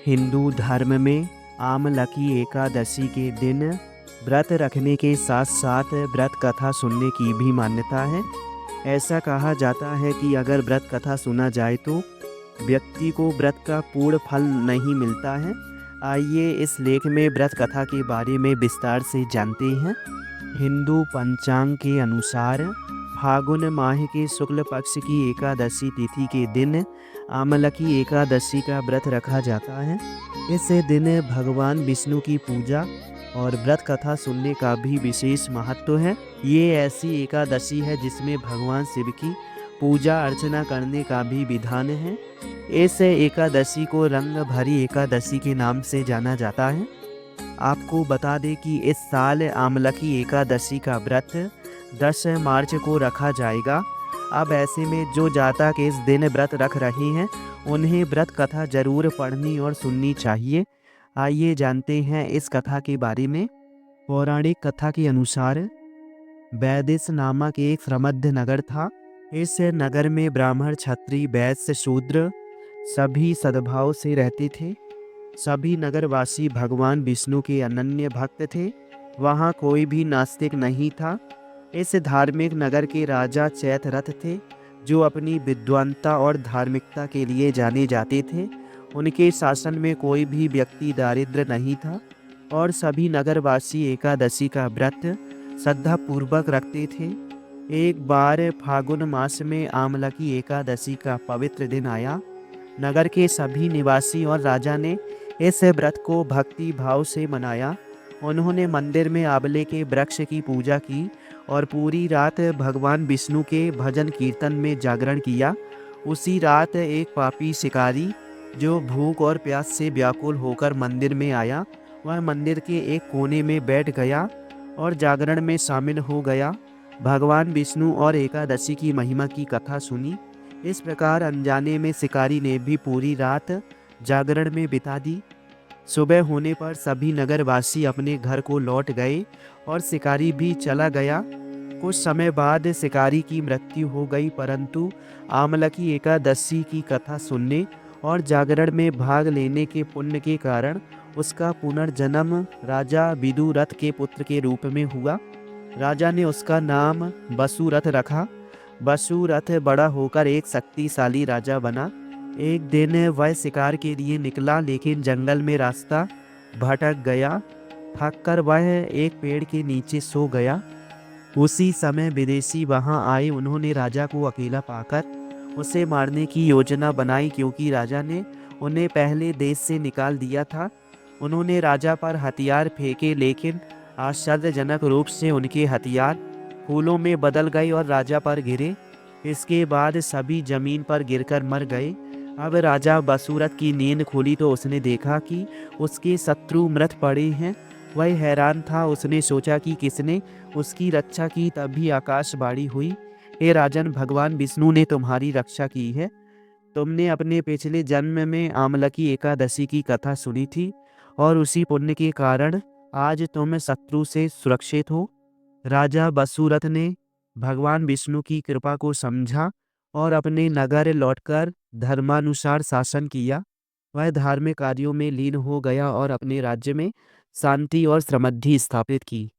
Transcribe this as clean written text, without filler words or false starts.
हिंदू धर्म में आमलकी एकादशी के दिन व्रत रखने के साथ साथ व्रत कथा सुनने की भी मान्यता है। ऐसा कहा जाता है कि अगर व्रत कथा सुना जाए तो व्यक्ति को व्रत का पूर्ण फल नहीं मिलता है। आइए इस लेख में व्रत कथा के बारे में विस्तार से जानते हैं। हिंदू पंचांग के अनुसार फागुन माह के शुक्ल पक्ष की एकादशी तिथि के दिन आमलकी एकादशी का व्रत रखा जाता है। इस दिन भगवान विष्णु की पूजा और व्रत कथा सुनने का भी विशेष महत्व है। ये ऐसी एकादशी है जिसमें भगवान शिव की पूजा अर्चना करने का भी विधान है। इस एकादशी को रंग भरी एकादशी के नाम से जाना जाता है। आपको बता दें कि इस साल आमलकी एकादशी का व्रत 10 मार्च को रखा जाएगा। अब ऐसे में जो जातक इस दिन व्रत रख रहे हैं उन्हें व्रत कथा जरूर पढ़नी और सुननी चाहिए। आइए जानते हैं इस कथा के बारे में। पौराणिक कथा के अनुसार वैदिश नामक एक समृद्ध नगर था। इस नगर में ब्राह्मण, क्षत्रिय, वैश्य, शूद्र सभी सद्भाव से रहते थे। सभी नगरवासी भगवान विष्णु के अनन्य भक्त थे। वहाँ कोई भी नास्तिक नहीं था। इस धार्मिक नगर के राजा चैतरथ थे, जो अपनी विद्वत्ता और धार्मिकता के लिए जाने जाते थे। उनके शासन में कोई भी व्यक्ति दारिद्र नहीं था और सभी नगरवासी एकादशी का व्रत श्रद्धापूर्वक रखते थे। एक बार फागुन मास में आमलकी एकादशी का पवित्र दिन आया। नगर के सभी निवासी और राजा ने इस व्रत को भक्ति भाव से मनाया। उन्होंने मंदिर में आंवले के वृक्ष की पूजा की और पूरी रात भगवान विष्णु के भजन कीर्तन में जागरण किया। उसी रात एक पापी शिकारी जो भूख और प्यास से व्याकुल होकर मंदिर में आया, वह मंदिर के एक कोने में बैठ गया और जागरण में शामिल हो गया। भगवान विष्णु और एकादशी की महिमा की कथा सुनी। इस प्रकार अनजाने में शिकारी ने भी पूरी रात जागरण में बिता दी। सुबह होने पर सभी नगरवासी अपने घर को लौट गए और शिकारी भी चला गया। कुछ समय बाद शिकारी की मृत्यु हो गई, परंतु आमलकी एकादशी की कथा सुनने और जागरण में भाग लेने के पुण्य के कारण उसका पुनर्जन्म राजा विदुरथ के पुत्र के रूप में हुआ। राजा ने उसका नाम वसुरथ रखा। वसुरथ बड़ा होकर एक शक्तिशाली राजा बना। एक दिन वह शिकार के लिए निकला, लेकिन जंगल में रास्ता भटक गया। थककर वह एक पेड़ के नीचे सो गया। उसी समय विदेशी वहां आए। उन्होंने राजा को अकेला पाकर उसे मारने की योजना बनाई, क्योंकि राजा ने उन्हें पहले देश से निकाल दिया था। उन्होंने राजा पर हथियार फेंके, लेकिन आश्चर्यजनक रूप से उनके हथियार फूलों में बदल गए और राजा पर गिरे। इसके बाद सभी जमीन पर गिरकर मर गए। अब राजा वसुरथ की नींद खुली तो उसने देखा कि उसके शत्रु मृत पड़े हैं। वह हैरान था। उसने सोचा कि किसने उसकी रक्षा की। तभी आकाशवाणी हुई, हे राजन, भगवान विष्णु ने तुम्हारी रक्षा की है। तुमने अपने पिछले जन्म में आमलकी एकादशी की कथा सुनी थी और उसी पुण्य के कारण आज तुम शत्रु से सुरक्षित हो। राजा वसुरथ ने भगवान विष्णु की कृपा को समझा और अपने नगर लौटकर धर्मानुसार शासन किया। वह धार्मिक कार्यों में लीन हो गया और अपने राज्य में शांति और समृद्धि स्थापित की।